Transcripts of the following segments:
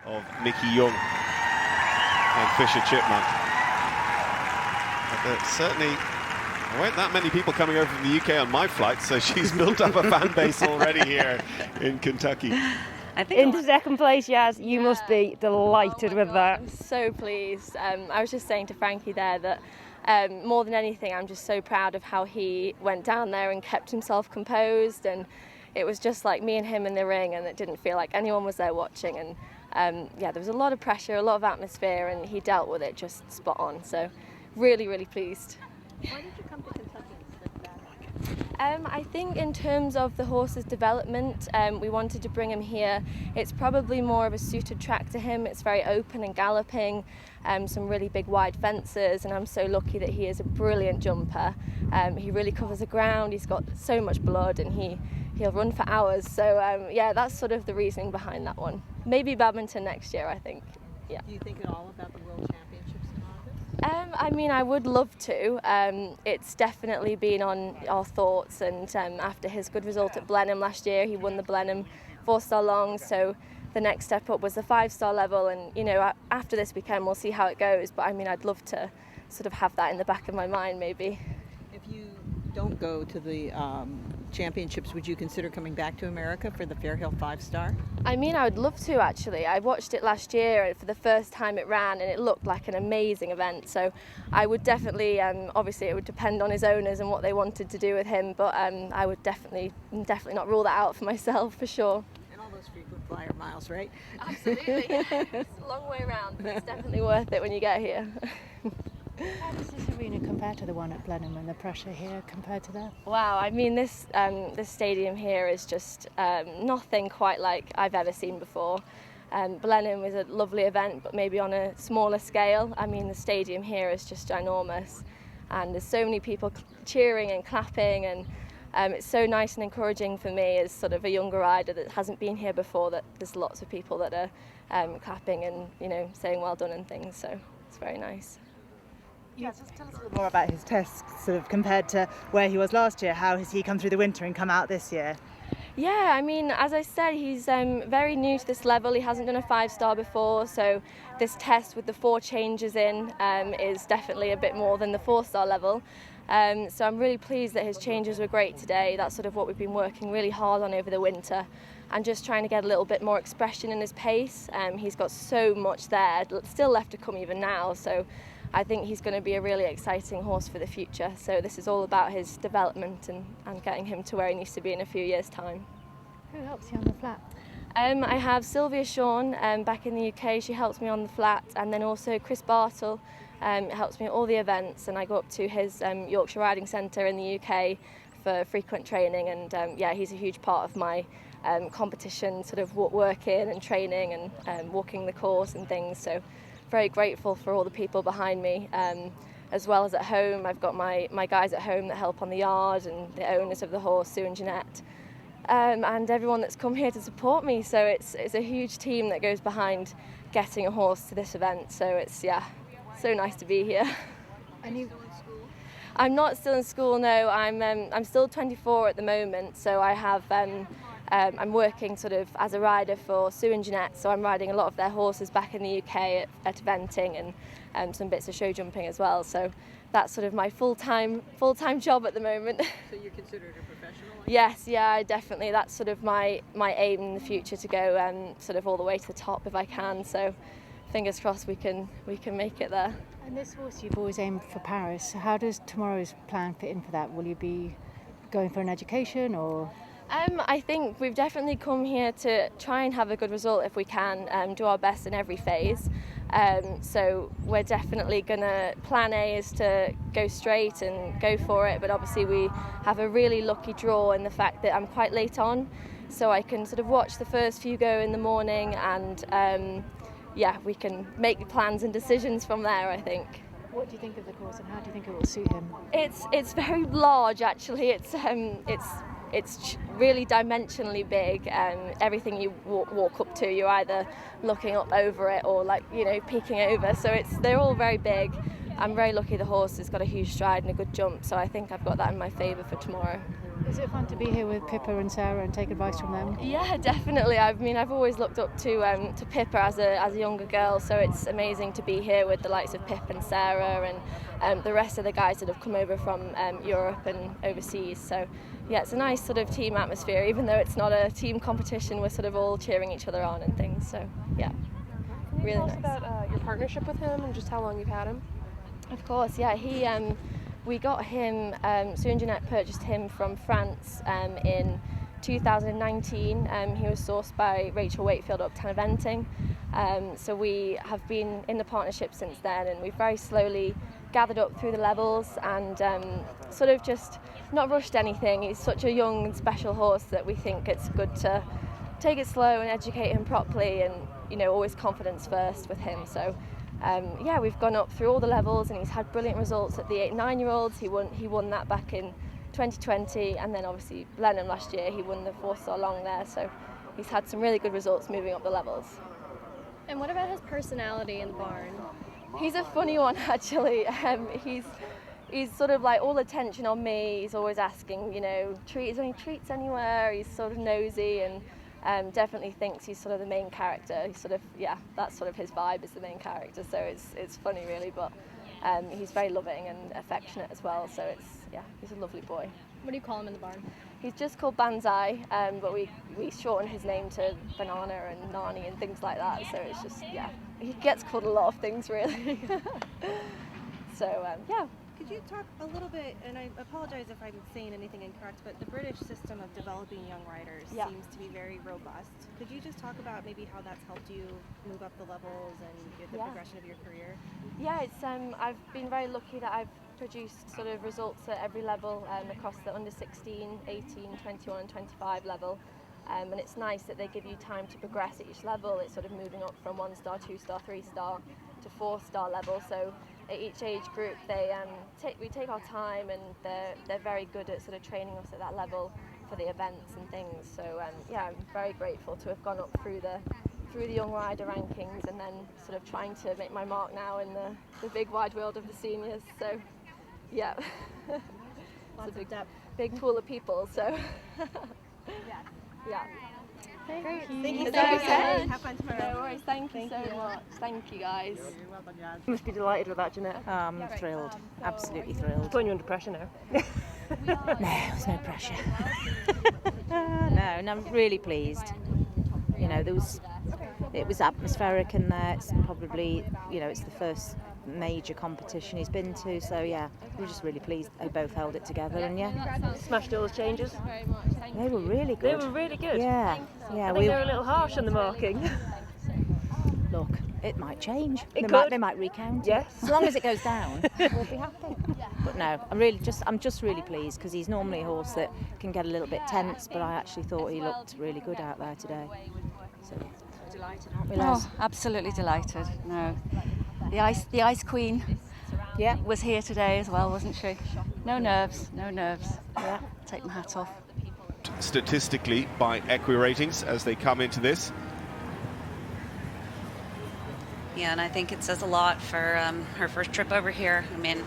of Mickey Young and Fisher Chipman. But there certainly weren't that many people coming over from the UK on my flight, so she's built up a fan base already here in Kentucky. I think into second place, Yaz, you must be delighted with that. I'm so pleased. I was just saying to Frankie there that more than anything, I'm just so proud of how he went down there and kept himself composed, and it was just like me and him in the ring, and it didn't feel like anyone was there watching, and there was a lot of pressure, a lot of atmosphere, and he dealt with it just spot on, so really, really pleased. Why did you come to Kentucky instead of I think in terms of the horse's development, we wanted to bring him here. It's probably more of a suited track to him. It's very open and galloping, some really big wide fences, and I'm so lucky that he is a brilliant jumper. He really covers the ground, he's got so much blood, and he'll run for hours. So yeah, that's sort of the reasoning behind that one. Maybe badminton next year, I think. Yeah. Do you think at all about the World Championships in August? I mean, I would love to. It's definitely been on our thoughts, and after his good result at Blenheim last year, he won the Blenheim 4-star long, so the next step up was the 5-star level, and you know, after this weekend we'll see how it goes, but I mean, I'd love to sort of have that in the back of my mind maybe. If you don't go to the championships, would you consider coming back to America for the Fairhill 5-star? I mean, I would love to actually. I watched it last year for the first time it ran, and it looked like an amazing event, so I would definitely, obviously it would depend on his owners and what they wanted to do with him, but I would definitely not rule that out for myself, for sure. And all those frequent flyer miles, right? Absolutely, yeah. It's a long way around, but it's definitely worth it when you get here. How does this arena compare to the one at Blenheim, and the pressure here compared to that? Wow, I mean, this stadium here is just nothing quite like I've ever seen before. Blenheim was a lovely event, but maybe on a smaller scale. I mean, the stadium here is just ginormous, and there's so many people cheering and clapping, and it's so nice and encouraging for me as sort of a younger rider that hasn't been here before, that there's lots of people that are clapping and, you know, saying well done and things, so it's very nice. Yeah, just tell us a little more about his tests, sort of compared to where he was last year. How has he come through the winter and come out this year? Yeah, I mean, as I said, he's very new to this level. He hasn't done a 5-star before, so this test with the 4 changes in is definitely a bit more than the 4-star level. So I'm really pleased that his changes were great today. That's sort of what we've been working really hard on over the winter, and just trying to get a little bit more expression in his pace. He's got so much there, still left to come even now, so I think he's going to be a really exciting horse for the future. So this is all about his development and getting him to where he needs to be in a few years' time. Who helps you on the flat? I have Sylvia Shawn back in the UK. She helps me on the flat, and then also Chris Bartle helps me at all the events, and I go up to his Yorkshire Riding Centre in the UK for frequent training, and yeah, he's a huge part of my competition sort of working and training and walking the course and things. So very grateful for all the people behind me, as well as at home. I've got my guys at home that help on the yard, and the owners of the horse, Sue and Jeanette, and everyone that's come here to support me. So it's a huge team that goes behind getting a horse to this event. So it's, yeah, so nice to be here. And you still in school? I'm not still in school, no. I'm still 24 at the moment, so I have I'm working sort of as a rider for Sue and Jeanette, so I'm riding a lot of their horses back in the UK at eventing, and some bits of show jumping as well. So that's sort of my full-time job at the moment. So you're considered a professional? Yes, yeah, definitely. That's sort of my aim in the future, to go sort of all the way to the top if I can. So fingers crossed we can make it there. And this horse, you've always aimed for Paris. How does tomorrow's plan fit in for that? Will you be going for an education, or? I think we've definitely come here to try and have a good result if we can, do our best in every phase. So we're definitely gonna, plan A is to go straight and go for it, but obviously we have a really lucky draw in the fact that I'm quite late on, so I can sort of watch the first few go in the morning, and yeah, we can make plans and decisions from there, I think. What do you think of the course, and how do you think it will suit him? It's very large actually. It's really dimensionally big. Everything you walk up to, you're either looking up over it or, like, you know, peeking over. So they're all very big. I'm very lucky the horse has got a huge stride and a good jump, so I think I've got that in my favour for tomorrow. Is it fun to be here with Pippa and Sarah and take advice from them? Yeah, definitely. I mean, I've always looked up to Pippa as a younger girl, so it's amazing to be here with the likes of Pip and Sarah and the rest of the guys that have come over from Europe and overseas. So yeah, it's a nice sort of team atmosphere, even though it's not a team competition. We're sort of all cheering each other on and things. So yeah, really Tell nice. us about your partnership with him and just how long you've had him. Of course, yeah. We got him. Sue and Jeanette purchased him from France in 2019. He was sourced by Rachel Wakefield at Uptown Eventing. So we have been in the partnership since then, and we've very slowly gathered up through the levels and sort of just not rushed anything. He's such a young and special horse that we think it's good to take it slow and educate him properly, and always confidence first with him. So yeah, we've gone up through all the levels, and he's had brilliant results at the 8-9-year-olds. He won that back in 2020, and then obviously Blenheim last year he won the 4-star long there. So he's had some really good results moving up the levels. And what about his personality in the barn? He's a funny one, actually. He's sort of like all attention on me. He's always asking, is there any treats anywhere? He's sort of nosy and definitely thinks he's sort of the main character. He's sort of, that's sort of his vibe, is the main character. So it's funny really, but he's very loving and affectionate as well. So he's a lovely boy. What do you call him in the barn? He's just called Banzai, but we shorten his name to Banana and Nani and things like that. So it's just, he gets called a lot of things really. So Could you talk a little bit, and I apologize if I'm saying anything incorrect, but the British system of developing young riders seems to be very robust. Could you just talk about maybe how that's helped you move up the levels and the progression of your career? Yeah, it's I've been very lucky that I've produced sort of results at every level across the under 16, 18, 21 and 25 level. And it's nice that they give you time to progress at each level. It's sort of moving up from 1-star, 2-star, 3-star to 4-star level. So at each age group, we take our time, and they're very good at sort of training us at that level for the events and things. So I'm very grateful to have gone up through the young rider rankings, and then sort of trying to make my mark now in the big wide world of the seniors. So yeah, it's a big pool of people. So yeah. Great. Thank you so Okay. much. Have fun tomorrow. No worries. Thank you so much. Thank you, guys. You must be delighted with that, Jeanette. Thrilled, absolutely thrilled. Putting you under pressure now. No, there's no pressure. No, and I'm really pleased. It was atmospheric in there. It's probably, it's the first major competition he's been to. So yeah, we're just really pleased they both held it together, and Smashed all those changes. they were really good. They were really good. Yeah. I think they're a little harsh on the marking. Look, it might change. It They could. might recount. Yes. As long as it goes down, we'll be happy. But no, I'm just really pleased, because he's normally a horse that can get a little bit tense, but I actually thought he looked really good out there today. So delighted, aren't we, Les? Absolutely delighted. No, the Ice Queen, was here today as well, wasn't she? No nerves. Yeah, take my hat off. Statistically by equi ratings as they come into this. Yeah, and I think it says a lot for her first trip over here. I mean,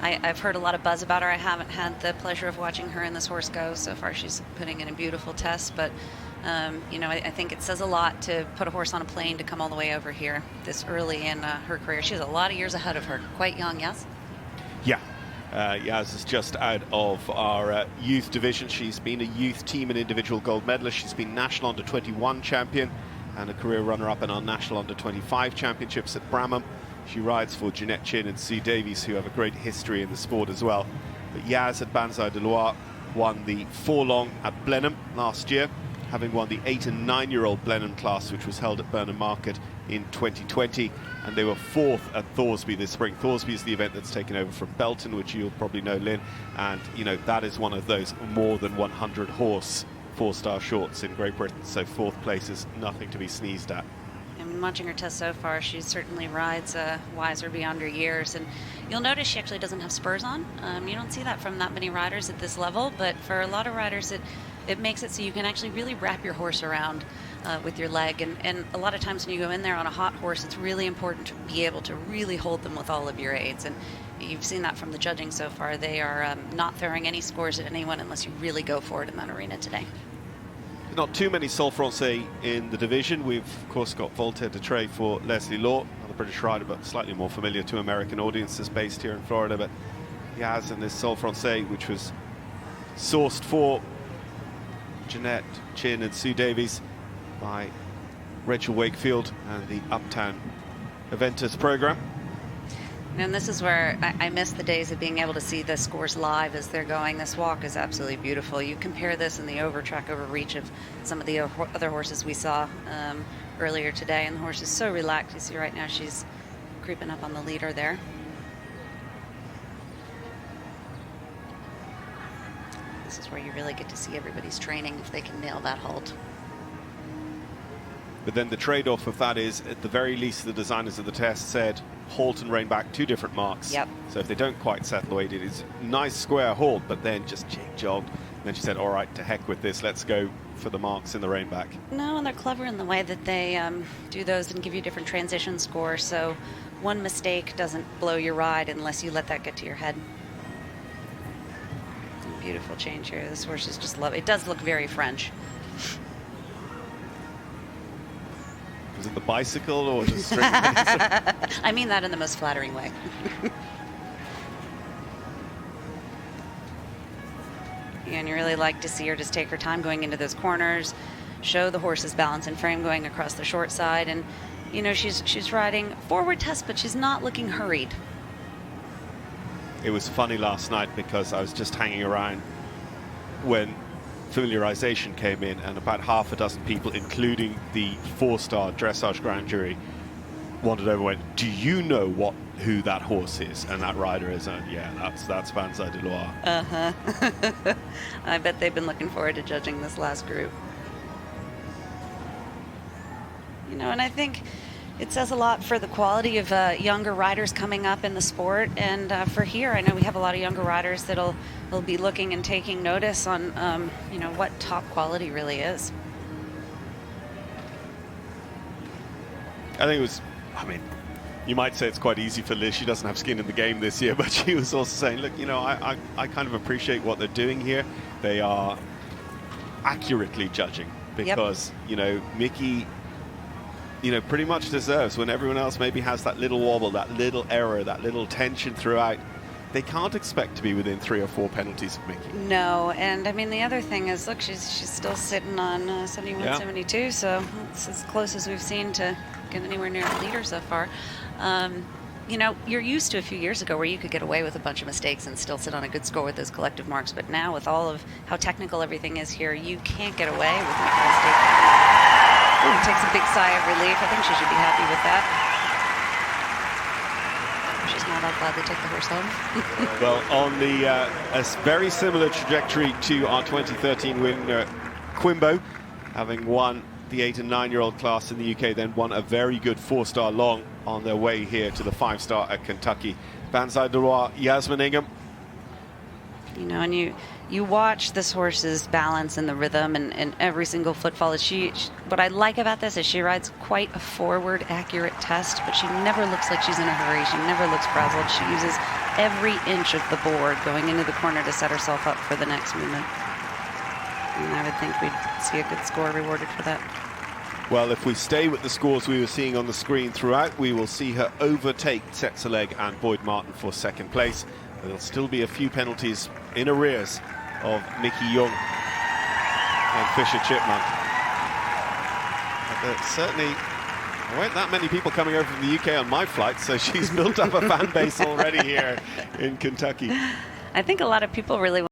I've heard a lot of buzz about her. I haven't had the pleasure of watching her and this horse go. So far, she's putting in a beautiful test. But, I think it says a lot to put a horse on a plane to come all the way over here this early in her career. She has a lot of years ahead of her. Quite young, yes? Yeah. Yaz is just out of our youth division. She's been a youth team and individual gold medalist. She's been national under-21 champion and a career runner-up in our national under-25 championships at Bramham. She rides for Jeanette Chin and Sue Davies, who have a great history in the sport as well. But Yaz at Banzai de Loire won the 4-long at Blenheim last year, having won the 8- and 9-year-old Blenheim class, which was held at Burnham Market in 2020. And they were 4th at Thoresby this spring. Thoresby is the event that's taken over from Belton, which you'll probably know, Lynn. And, that is one of those more than 100 horse 4-star shorts in Great Britain. So 4th place is nothing to be sneezed at. And watching her test so far, she certainly rides wiser beyond her years. And you'll notice she actually doesn't have spurs on. You don't see that from that many riders at this level, but for a lot of riders, it makes it so you can actually really wrap your horse around with your leg. And a lot of times when you go in there on a hot horse, it's really important to be able to really hold them with all of your aids. And you've seen that from the judging so far. They are not throwing any scores at anyone unless you really go for it in that arena today. Not too many Sol Francais in the division. We've, of course, got Voltaire de Tray for Leslie Law, another British rider, but slightly more familiar to American audiences based here in Florida. But Yaz and this Sol Francais, which was sourced for Jeanette Chin and Sue Davies by Rachel Wakefield and the Uptown Aventus program. And this is where I miss the days of being able to see the scores live as they're going. This walk is absolutely beautiful. You compare this and the overtrack over reach of some of the other horses we saw earlier today, and the horse is so relaxed. You see right now she's creeping up on the leader there. This is where you really get to see everybody's training if they can nail that halt. But then the trade-off of that is, at the very least, the designers of the test said halt and rein back, 2 different marks. Yep. So if they don't quite settle the way it is, nice square halt, but then just jig-jogged. And then she said, all right, to heck with this, let's go for the marks in the rein back. No, and they're clever in the way that they do those and give you different transition scores. So one mistake doesn't blow your ride unless you let that get to your head. Beautiful change here. This horse is just love. It does look very French. Was it the bicycle or just straight? I mean that in the most flattering way. And you really like to see her just take her time going into those corners, show the horse's balance and frame going across the short side. And, you know, she's riding forward test, but she's not looking hurried. It was funny last night because I was just hanging around when familiarization came in, and about half a dozen people, including the 4-star dressage grand jury, wandered over and went, do you know who that horse is and that rider is? And yeah, that's Banzai de Loire. Uh-huh. I bet they've been looking forward to judging this last group. You know, and I think it says a lot for the quality of younger riders coming up in the sport. And for here, I know we have a lot of younger riders that'll be looking and taking notice on, you know, what top quality really is. I think it was, I mean, you might say it's quite easy for Liz. She doesn't have skin in the game this year, but she was also saying, look, you know, I kind of appreciate what they're doing here. They are accurately judging because, you know, Mickey, you know, pretty much deserves, when everyone else maybe has that little wobble, that little error, that little tension throughout, they can't expect to be within 3 or 4 penalties of Mickey. No, and I mean, the other thing is, look, she's still sitting on 71, 72, so it's as close as we've seen to get anywhere near the leader so far. You know, you're used to a few years ago where you could get away with a bunch of mistakes and still sit on a good score with those collective marks, but now with all of how technical everything is here, you can't get away with making a mistake. Ooh, takes a big sigh of relief. I think she should be happy with that. She's not, I'll gladly take the horse home. Well, on the a very similar trajectory to our 2013 winner, Quimbo, having won the 8- and 9-year-old class in the UK, then won a very good 4-star long on their way here to the 5-star at Kentucky. Banzai de Loire, Yasmin Ingham. You know, and you watch this horse's balance and the rhythm and every single footfall. What I like about this is she rides quite a forward, accurate test, but she never looks like she's in a hurry. She never looks frazzled. She uses every inch of the board going into the corner to set herself up for the next movement. And I would think we'd see a good score rewarded for that. Well, if we stay with the scores we were seeing on the screen throughout, we will see her overtake Tsetsaleg and Boyd Martin for 2nd place. There'll still be a few penalties in arrears of Mickey Young and Fisher Chipmunk. But certainly there weren't that many people coming over from the UK on my flight, so she's built up a fan base already here in Kentucky. I think a lot of people really